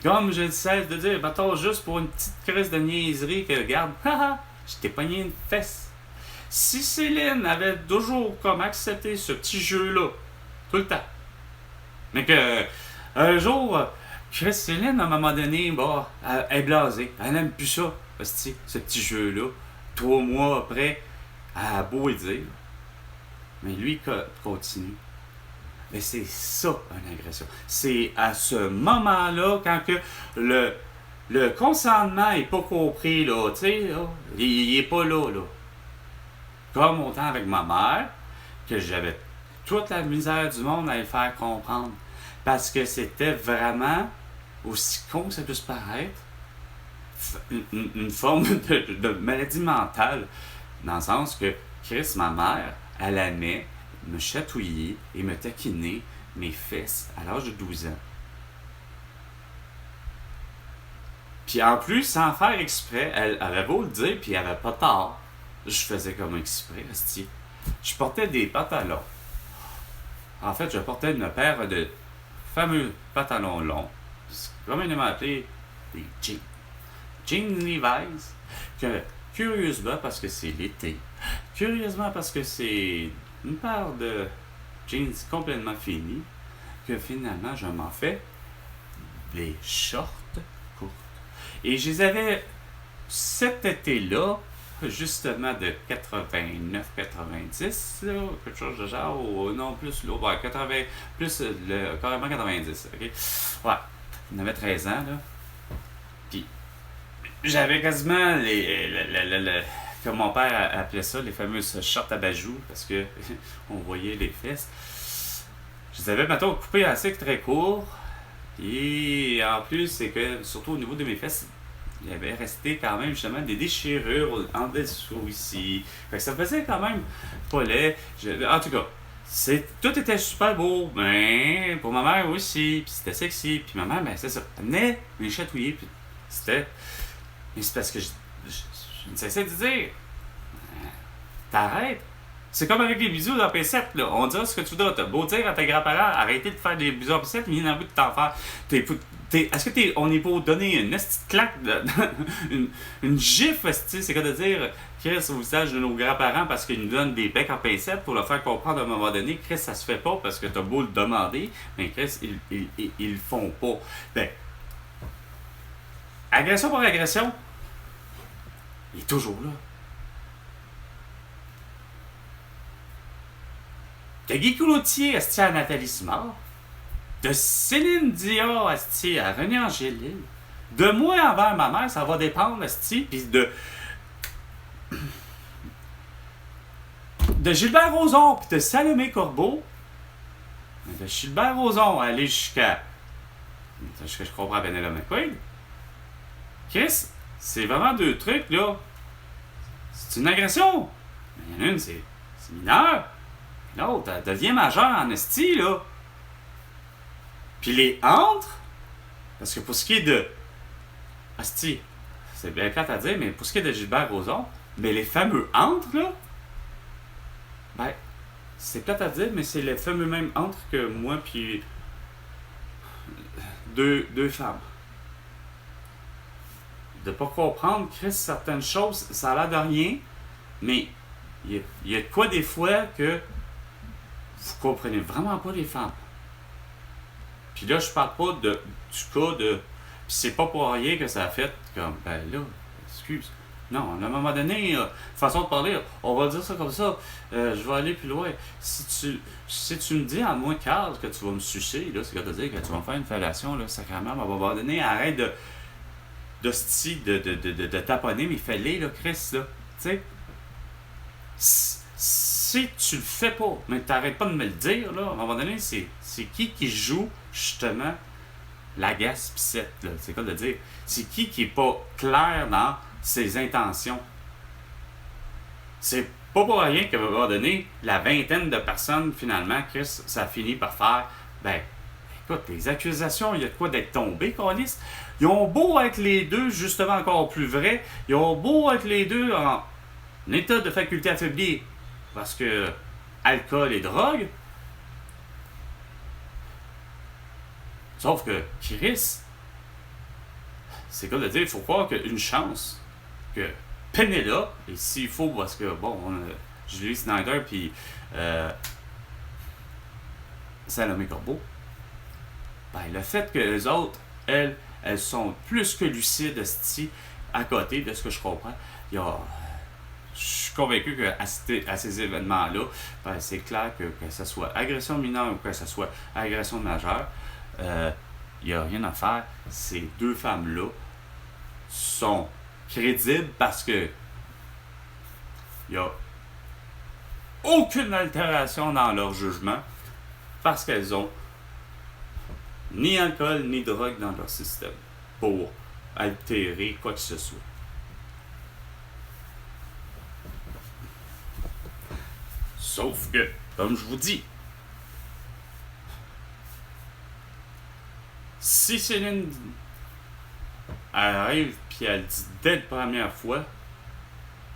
Comme je ne cesse de dire, mettons, juste pour une petite crise de niaiserie que, regarde, haha, je t'ai pogné une fesse. Si Céline avait toujours comme accepté ce petit jeu-là, tout le temps, mais que un jour, Céline, à un moment donné, bah, elle est blasée. Elle n'aime plus ça, ce petit jeu-là. 3 mois après, elle a beau le dire. Mais lui continue. Mais c'est ça, une agression. C'est à ce moment-là, quand que le consentement n'est pas compris, là, tu sais, il n'est pas là, là. Comme autant avec ma mère, que j'avais toute la misère du monde à lui faire comprendre. Parce que c'était vraiment, aussi con que ça puisse paraître, une forme de maladie mentale. Dans le sens que Chris, ma mère, elle aimait me chatouiller et me taquiner mes fesses à l'âge de 12 ans. Puis en plus, sans faire exprès, elle avait beau le dire, puis elle avait pas tort. Je faisais comme exprès, asti. Je portais des pantalons. En fait, je portais une paire de fameux pantalons longs. C'est communément appelé des jeans. Jeans Levi's. Que, curieusement, parce que c'est l'été. Curieusement, parce que c'est une paire de jeans complètement finis. Que finalement, je m'en fais des shorts courts. Et je les avais cet été-là, justement de 89-90, quelque chose de genre, ou non, plus, là, ouais, 80, plus, carrément 90, ok? Ouais, on avait 13 ans, là. Puis, j'avais quasiment comme mon père appelait ça, les fameuses shorts à bajoux, parce que on voyait les fesses. Je les avais, mettons, coupés assez très courts. Et en plus, c'est que, surtout au niveau de mes fesses, il y avait resté quand même justement des déchirures en dessous ici. Fait que ça faisait quand même pas laid. En tout cas, tout était super beau. Ben, pour ma mère aussi. Puis c'était sexy. Puis ma mère, ben c'est ça. Elle venait me chatouiller. Puis c'était. Mais c'est parce que je ne cessais de dire. T'arrêtes. C'est comme avec les bisous dans P7, là. On dira ce que tu voudras. T'as beau dire à tes grands-parents, arrêtez de faire des bisous en P7, mais il y en a envie de t'en faire. Est-ce que on est pour donner une petite claque, une gifle, c'est quoi de dire, Chris, au visage de nos grands-parents parce qu'ils nous donnent des becs en P7 pour leur faire comprendre à un moment donné, Chris, ça se fait pas parce que t'as beau le demander, mais Chris, ils le font pas. Ben, agression pour agression, il est toujours là. De Guy Cloutier, esti, à Nathalie Simard. De Céline Dion, esti, à René Angélil. De moi envers ma mère, ça va dépendre, esti. Puis de Gilbert Rozon, puis de Salomé Corbeau. De Gilbert Rozon, aller jusqu'à. Ce que je comprends, Penelope McQuaid. Chris, c'est vraiment 2 trucs, là. C'est une agression. Mais il y en a une, c'est mineur. L'autre, elle devient majeure en esti, là. Puis les entre, parce que pour ce qui est de. Asti, c'est bien plate à dire, mais pour ce qui est de Gilbert Rozon, mais les fameux entre, là. Ben, c'est plate à dire, mais c'est les fameux même entre que moi, puis. Deux femmes. de pas comprendre, Chris, certaines choses, ça a l'air de rien, mais il y a de quoi des fois que vous comprenez vraiment pas les femmes. Puis là, je parle pas du cas de... Puis c'est pas pour rien que ça a fait comme, ben là, excuse. Non, à un moment donné, façon de parler, on va dire ça comme ça. Je vais aller plus loin. Si tu me dis à moi, Carl, que tu vas me sucer, là, c'est à dire que tu vas me faire une fellation, là, sacrément, à un moment donné, arrête de taponner mes fêlés, là, Chris, là. Tu sais, si tu le fais pas, mais t'arrêtes pas de me le dire, là, à un moment donné, c'est qui joue, justement, la gaspissette, là. C'est quoi de dire? C'est qui est pas clair dans ses intentions? C'est pas pour rien qu'à un moment donné, la vingtaine de personnes, finalement, Chris, ça finit par faire, ben, écoute, les accusations, il y a de quoi d'être tombé, câlisse. Ils ont beau être les deux, justement, encore plus vrai, ils ont beau être les deux en état de faculté affaiblie, parce que alcool et drogue. Sauf que Chris, c'est comme de dire, il faut croire qu'une chance que Penelope, et s'il faut, parce que bon, on a Julie Snyder puis Salomé Corbeau, ben le fait que les autres, elles sont plus que lucides à côté de ce que je comprends. Je suis convaincu qu'à ces événements-là, ben, c'est clair que ce soit agression mineure ou que ce soit agression majeure, il n'y a rien à faire. Ces deux femmes-là sont crédibles parce que il n'y a aucune altération dans leur jugement parce qu'elles ont ni alcool ni drogue dans leur système pour altérer quoi que ce soit. Sauf que, comme je vous dis, si Céline arrive puis elle dit dès la première fois,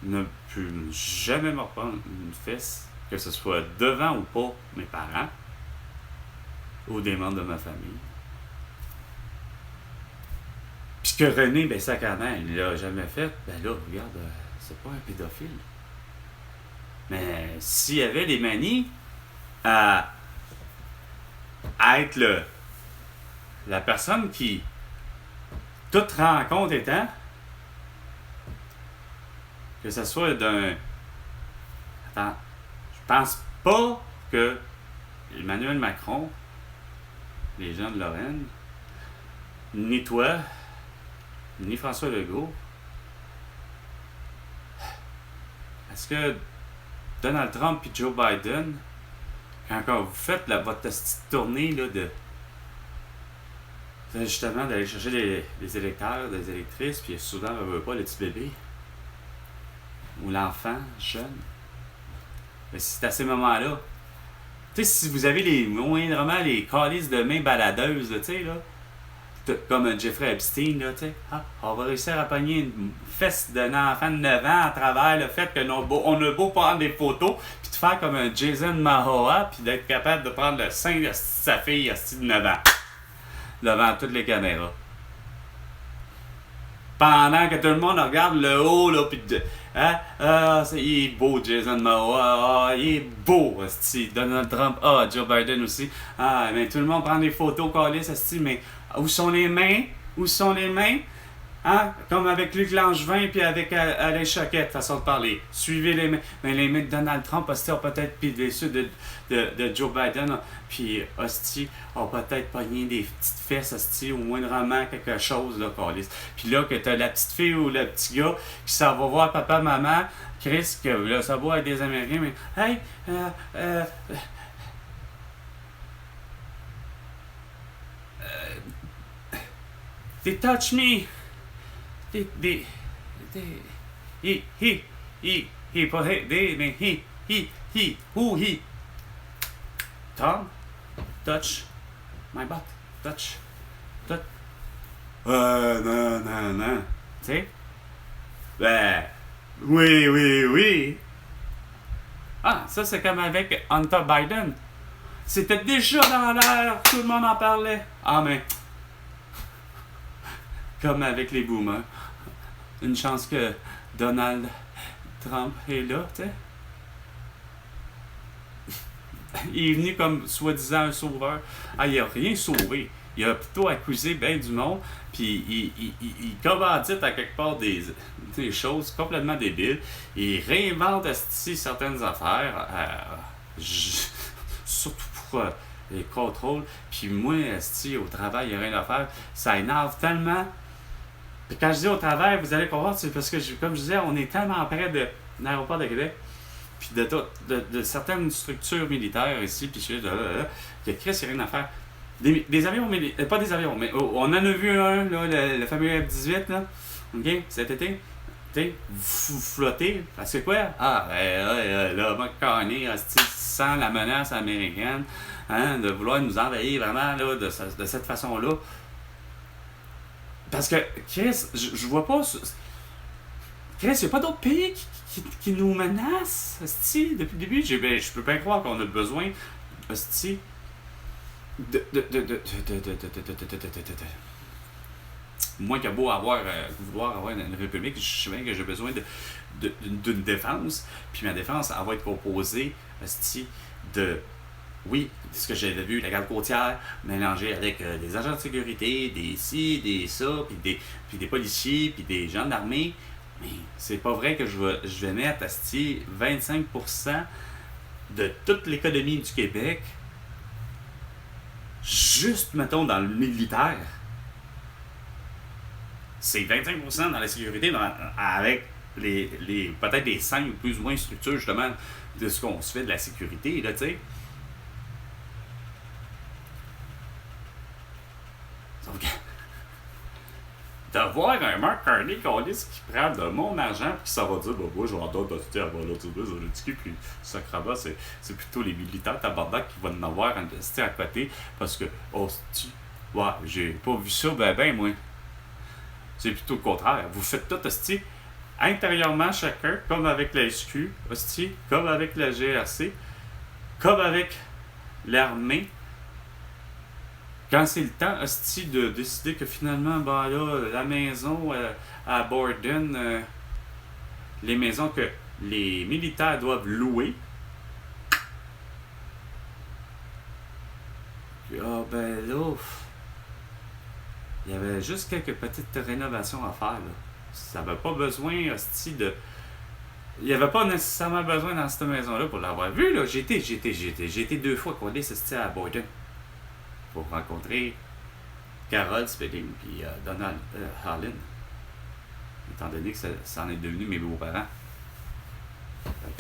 ne peut jamais me reprendre une fesse, que ce soit devant ou pas mes parents ou des membres de ma famille. Puis que René, ben sacrément, il l'a jamais fait, ben là, regarde, c'est pas un pédophile. Mais s'il y avait des manies à être la personne qui, toute rencontre étant, que ce soit d'un... Attends, je pense pas que Emmanuel Macron, les gens de Lorraine, ni toi, ni François Legault, est-ce que Donald Trump et Joe Biden, quand vous faites votre petite tournée là, de justement d'aller chercher les électeurs, les électrices, puis souvent on ne veut pas le petit bébé ou l'enfant jeune, mais c'est à ces moments-là. Tu sais, si vous avez moindrement les calices de mains baladeuses, tu sais, là, comme Jeffrey Epstein, là, tu sais, on va réussir à pogner une fesse d'un enfant de 9 ans à travers le fait qu'on a beau prendre des photos, puis de faire comme un Jason Momoa, puis d'être capable de prendre le sein de sa fille de 9 ans, devant toutes les caméras. Pendant que tout le monde regarde le haut, là, pis il est beau, Jason Momoa, il est beau, Donald Trump, Joe Biden aussi, mais tout le monde prend des photos, câlisse, mais où sont les mains? Où sont les mains? Hein? Comme avec Luc Langevin puis avec Alain Choquette, façon de parler. Suivez les mains. Mais les mains de Donald Trump, hostie, ont peut-être, puis ceux de Joe Biden, puis hostie, ont peut-être pogné des petites fesses, hostie, ou moindrement quelque chose, là, câlisse. Puis là, que t'as la petite fille ou le petit gars qui s'en va voir papa, maman, Chris, que là, ça va être des Américains, mais hey, they touch me. He. Tom, touch my butt. Touch. Non. Tu sais? Ben, oui. Ah, ça c'est comme avec Hunter Biden. C'était déjà dans l'air, tout le monde en parlait. Ah, mais... Comme avec les boomers. une chance que Donald Trump est là, tu sais. Il est venu comme soi-disant un sauveur. Ah, il a rien sauvé. Il a plutôt accusé bien du monde, puis il commandite à quelque part des choses complètement débiles. Il réinvente certaines affaires, surtout pour les contrôles. Puis moi, au travail, il n'y a rien à faire. Ça énerve tellement. Puis quand je dis au travail, vous allez comprendre, c'est parce que, comme je disais, on est tellement près de l'aéroport de Québec, puis de certaines structures militaires ici, puis que Chris, il n'y a rien à faire. Des avions, pas des avions, mais on en a vu un, là, le fameux F-18, là, OK, cet été. Vous flottez, parce que quoi? Ah, ben là, McCartney, sans la menace américaine, hein, de vouloir nous envahir vraiment là, de cette façon-là. Parce que, Chris, je vois pas. Chris, il n'y a pas d'autres pays qui nous menacent, hostie. Depuis le début, je peux pas croire qu'on a besoin, hostie, moi qui a beau vouloir avoir une république, je sais bien que j'ai besoin d'une défense, puis ma défense, elle va être composée, hostie, de, oui, ce que j'avais vu, la garde côtière, mélangée avec des agents de sécurité, des ci, des ça, puis des policiers, puis des gens de l'armée. Mais c'est pas vrai que je vais mettre, hostie, 25% de toute l'économie du Québec juste, mettons, dans le militaire. C'est 25% dans la sécurité, avec peut-être les 5 plus ou moins structures, justement, de ce qu'on se fait de la sécurité, là, tu sais. Donc, de voir un Mark Carney qui prend de mon argent, puis ça va dire, bah, moi, je vais entendre à Volotier, puis Sacrament, c'est plutôt les militaires tabarnak qui vont en avoir un à côté, parce que, ouais, j'ai pas vu ça, ben, moi. C'est plutôt le contraire. Vous faites tout, hostie, intérieurement chacun, comme avec la SQ, hostie, comme avec la GRC, comme avec l'armée. Quand c'est le temps, hostie, de décider que finalement, ben là, la maison à Borden, les maisons que les militaires doivent louer, ah ben là, il y avait juste quelques petites rénovations à faire, là. Ça n'avait pas besoin, hostie, de... Il n'y avait pas nécessairement besoin dans cette maison-là pour l'avoir vu, là. J'ai été 2 fois collé, hostie, à Borden pour rencontrer Carol Spelling et Donald Harlan. Étant donné que ça en est devenu mes beaux-parents.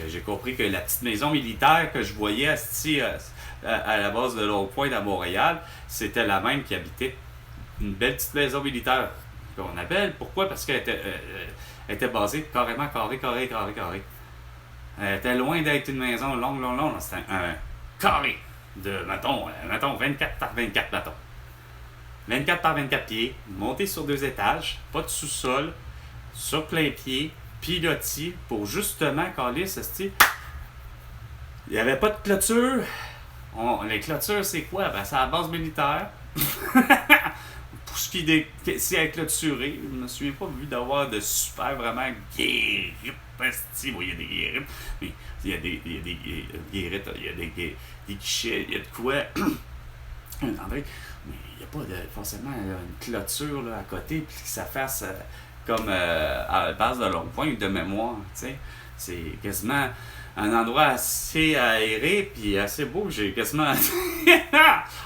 J'ai compris que la petite maison militaire que je voyais hostie, à la base de l'Autre-Pointe à Montréal, c'était la même qui habitait. Une belle petite maison militaire qu'on appelle. Pourquoi? Parce qu'elle était basée carrément carré. Elle était loin d'être une maison longue. C'était un carré de, mettons 24 par 24, mettons. 24 par 24 pieds, monté sur 2 étages, pas de sous-sol, sur plein pied, pilotis, pour justement caler ce style. Il n'y avait pas de clôture. Les clôtures, c'est quoi? Ben, c'est à la base militaire. Pour ce qui est si à clôturer, je me suis pas vu d'avoir de super vraiment guérites. Il y a des guérites, mais il y a des guérites, il y a des guichets, il y a de quoi. André, mais il n'y a pas forcément une clôture là, à côté, puis que ça fasse comme à la base de Longuepoint de mémoire. T'sais. C'est quasiment un endroit assez aéré puis assez beau. J'ai quasiment.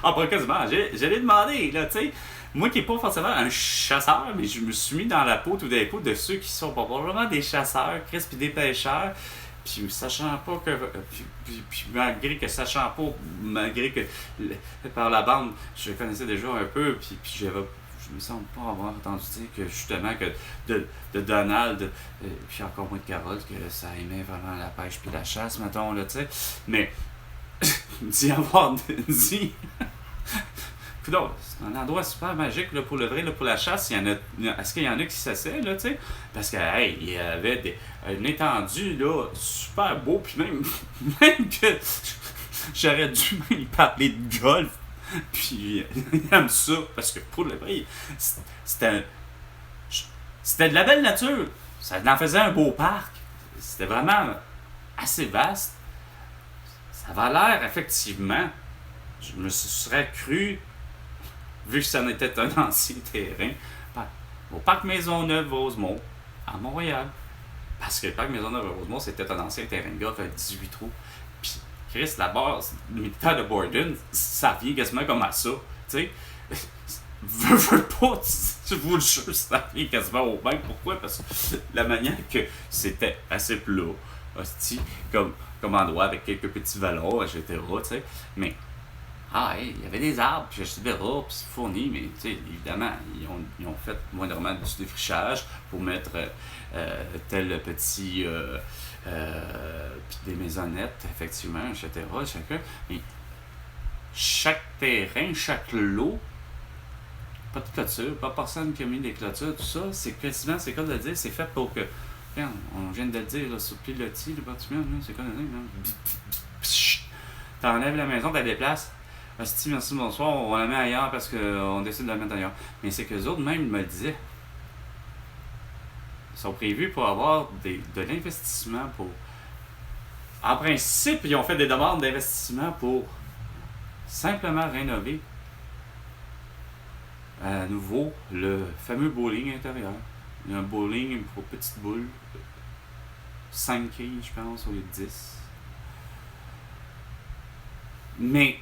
Pas quasiment, j'allais demander, là, tu sais. Moi qui n'ai pas forcément un chasseur, mais je me suis mis dans la peau tout d'un coup de ceux qui sont probablement des chasseurs, Chris, puis des pêcheurs. Puis sachant pas que. Puis malgré que par la bande, je connaissais déjà un peu, puis je me semble pas avoir entendu dire que justement que de Donald, puis encore moins de Carole, que ça aimait vraiment la pêche puis la chasse, mettons, là, tu sais. Mais, d'y avoir dit. Coudonc, c'est un endroit super magique là, pour le vrai, là, pour la chasse. Est-ce qu'il y en a qui s'essaient, là, tu sais? Parce que, hey, il y avait une étendue, là, super beau, puis même que j'aurais dû même parler de golf. Puis, il aime ça, parce que pour le vrai, c'était un. C'était de la belle nature. Ça en faisait un beau parc. C'était vraiment assez vaste. Ça avait l'air, effectivement, je me serais cru, vu que ça en était un ancien terrain, au parc Maisonneuve-Rosemont, à Montréal. Parce que le parc Maisonneuve-Rosemont, c'était un ancien terrain de golf à 18 trous. Puis, Chris, la base militaire de Borden, ça vient quasiment comme à ça. Tu sais, veux pas, tu vous le jure, ça vient quasiment au bain. Pourquoi? Parce que la manière que c'était assez plat, hostie, comme endroit avec quelques petits vallons, etc. Tu sais, mais hey, il y avait des arbres, puis etc. Puis c'est fourni, mais tu sais, évidemment, ils ont fait moindrement du défrichage pour mettre tel petit. Puis des maisonnettes, effectivement, etc. Chacun. Mais chaque terrain, chaque lot, pas de clôture, pas personne qui a mis des clôtures, tout ça, c'est quasiment, c'est comme de le dire, c'est fait pour que. Regarde, on vient de le dire, là, sur pilotis, le bâtiment, c'est comme de le dire, t'enlèves la maison, t'as des places. Hostie, merci, bonsoir, on la met ailleurs parce qu'on décide de la mettre ailleurs. Mais c'est que les autres même me le disaient. Ils sont prévus pour avoir de l'investissement pour. En principe, ils ont fait des demandes d'investissement pour simplement rénover à nouveau le fameux bowling intérieur. Il y a un bowling pour petites boules. 5 quilles, je pense, au lieu de 10. Mais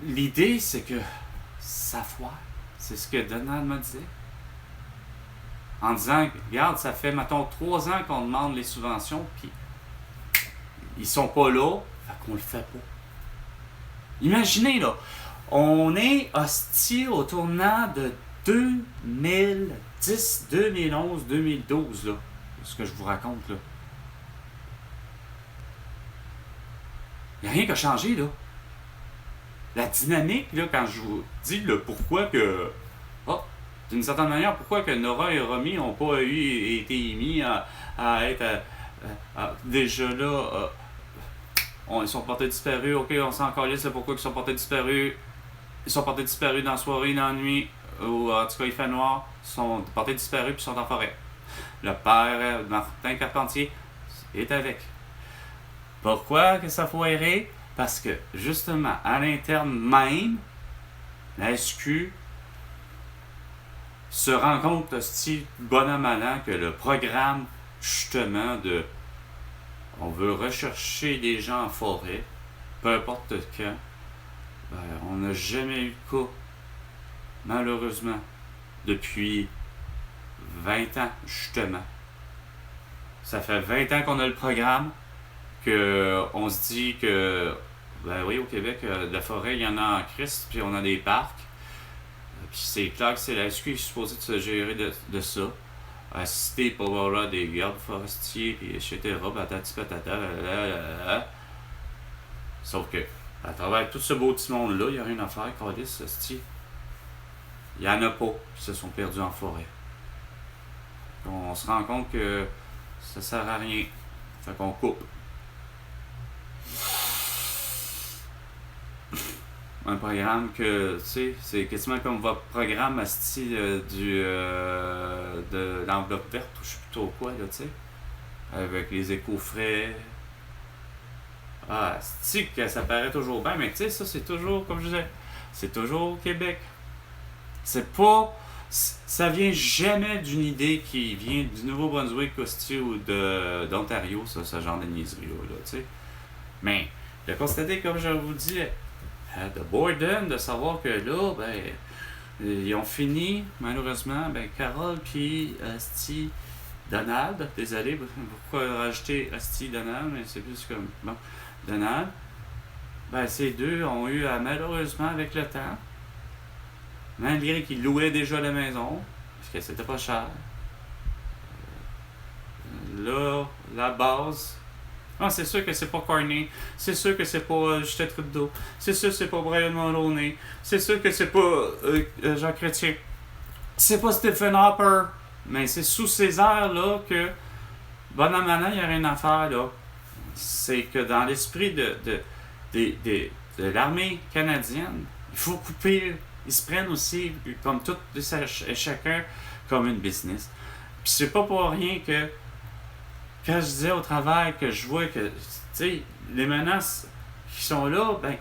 l'idée, c'est que ça foire. C'est ce que Donald me disait. En disant, regarde, ça fait, mettons, 3 ans qu'on demande les subventions, puis ils sont pas là, fait qu'on le fait pas. Imaginez, là, on est hostie au tournant de 2010, 2011, 2012, là, ce que je vous raconte, là. Il n'y a rien qui a changé, là. La dynamique, là, quand je vous dis le pourquoi que... d'une certaine manière, pourquoi que Nora et Romy n'ont pas été émis à être déjà là... ils sont portés disparus, ok, on s'en calisse, c'est pourquoi ils sont portés disparus. Ils sont portés disparus dans la soirée, dans la nuit, ou en tout cas il fait noir, ils sont portés disparus puis sont en forêt. Le père, Martin Carpentier, est avec. Pourquoi que ça foirait? Parce que, justement, à l'interne même, la SQ se rend compte, style bon an mal an, que le programme, justement, de on veut rechercher des gens en forêt, peu importe quand, on n'a jamais eu de cas, malheureusement, depuis 20 ans, justement. Ça fait 20 ans qu'on a le programme, qu'on se dit que, ben oui, au Québec, de la forêt, il y en a en Christ, puis on a des parcs. Puis c'est clair que c'est la SQ qui est supposée de se gérer de ça. Assister pour avoir là des gardes forestiers, puis etc. Patati patata. Sauf que, à travers tout ce beau petit monde-là, il n'y a rien à faire, Calice, hostie. Il n'y en a pas qui se sont perdus en forêt. On se rend compte que ça sert à rien. Fait qu'on coupe. Un programme que, tu sais, c'est quasiment comme votre programme à style de l'enveloppe verte ou je sais plus trop quoi, là, tu sais. Avec les échos frais. C'est que ça paraît toujours bien, mais tu sais, ça c'est toujours, comme je disais, c'est toujours au Québec. C'est pas. Ça vient jamais d'une idée qui vient du Nouveau-Brunswick, Costi ou d'Ontario, ça, ce genre de niaiserie-là, tu sais. Mais, de constater, comme je vous dis, de Borden, de savoir que là, ben, ils ont fini, malheureusement, ben, Carole puis Asti Donald, désolé, pourquoi rajouter Asti Donald, mais c'est plus comme, bon, Donald, ben, ces deux ont eu, malheureusement, avec le temps, malgré qu'ils louaient déjà la maison, parce que c'était pas cher, là, la base... Non, c'est sûr que c'est pas Carney. C'est sûr que c'est pas Justin Trudeau. C'est sûr que c'est pas Brian Mulroney. C'est sûr que c'est pas Jean Chrétien. C'est pas Stephen Harper. Mais c'est sous ces airs-là que, bon an, mal an, il n'y a rien à faire, là. C'est que dans l'esprit de l'armée canadienne, il faut couper. Ils se prennent aussi, comme tout et chacun, comme une business. Puis c'est pas pour rien que quand je disais au travail que je vois que, tu sais, les menaces qui sont là, ben,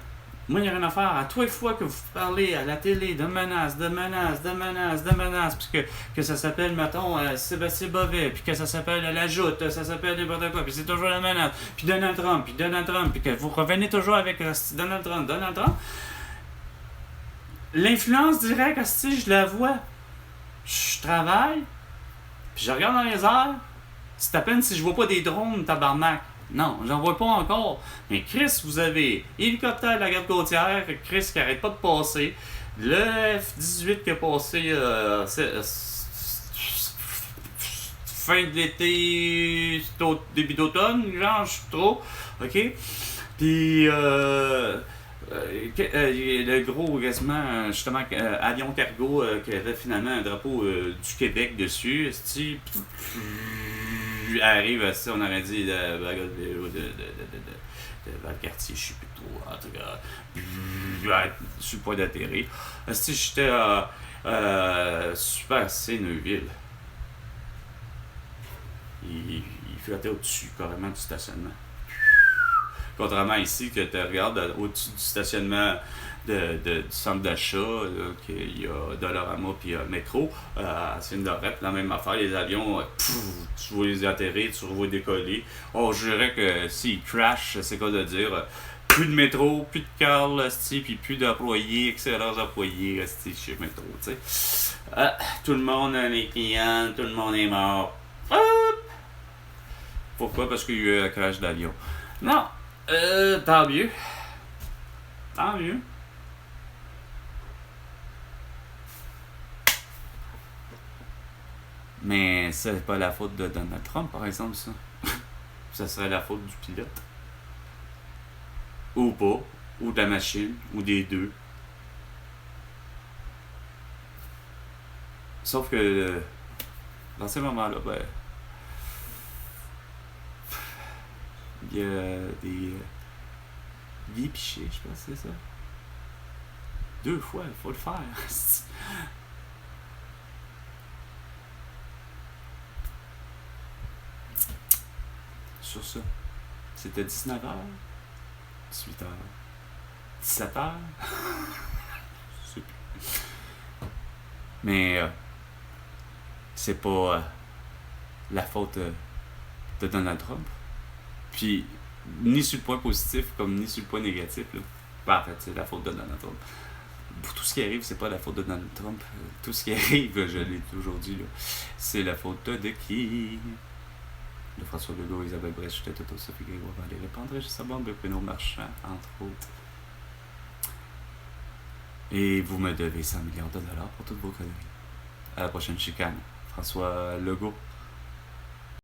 moi, il n'y a rien à faire. À tous les fois que vous parlez à la télé de menaces, puis que ça s'appelle, mettons, Sébastien Bovet, puis que ça s'appelle la joute, ça s'appelle n'importe quoi, puis c'est toujours la menace, puis Donald Trump, puis que vous revenez toujours avec Donald Trump. L'influence directe, je la vois. Je travaille, puis je regarde dans les airs. C'est à peine si je vois pas des drones, tabarnak. Non, j'en vois pas encore. Mais Chris, vous avez hélicoptère de la garde côtière, Chris qui arrête pas de passer. Le F-18 qui a passé fin de l'été, début d'automne, genre, je suis trop. OK? Puis, le gros, quasiment, justement, avion cargo qui avait finalement un drapeau du Québec dessus, arrive, on aurait dit, de Valcartier, je sais plus trop, en tout cas, sur le point d'atterrir. J'étais super Neuville. Il flottait au-dessus, carrément, du stationnement. Contrairement ici, que tu regardes au-dessus du stationnement du centre d'achat, qu'il y a Dollarama puis Métro, c'est une Lorette, la même affaire, les avions, tu vois les atterrir, tu vois décoller. Oh, je dirais que s'ils crashent, c'est quoi de dire, plus de métro, plus de Carl, puis plus d'employés, excellents employés chez Métro, tu sais. Tout le monde, les clients, tout le monde est mort. Pourquoi? Parce qu'il y a eu un crash d'avion. Non, tant mieux. Tant mieux. Mais c'est pas la faute de Donald Trump, par exemple, ça. Ça serait la faute du pilote. Ou pas. Ou de la machine. Ou des deux. Sauf que dans ces moments-là, ben, il y a des vies pichées, je pense que c'est ça. 2 fois, il faut le faire. Sur ça, c'était 19h, 18h, 17h. Je sais plus. Mais c'est pas la faute de Donald Trump. Puis, ni sur le point positif comme ni sur le point négatif. Là. Ben, en fait, c'est la faute de Donald Trump. Pour tout ce qui arrive, c'est pas la faute de Donald Trump. Tout ce qui arrive, je l'ai dit aujourd'hui, là, c'est la faute de qui? De François Legault, Isabelle Brèche, Toto Sophie Grégoire, Valérie Pandré, Sabon, Bruno Marchand, entre autres. Et vous me devez 100 milliards de dollars pour toutes vos conneries. À la prochaine chicane. François Legault.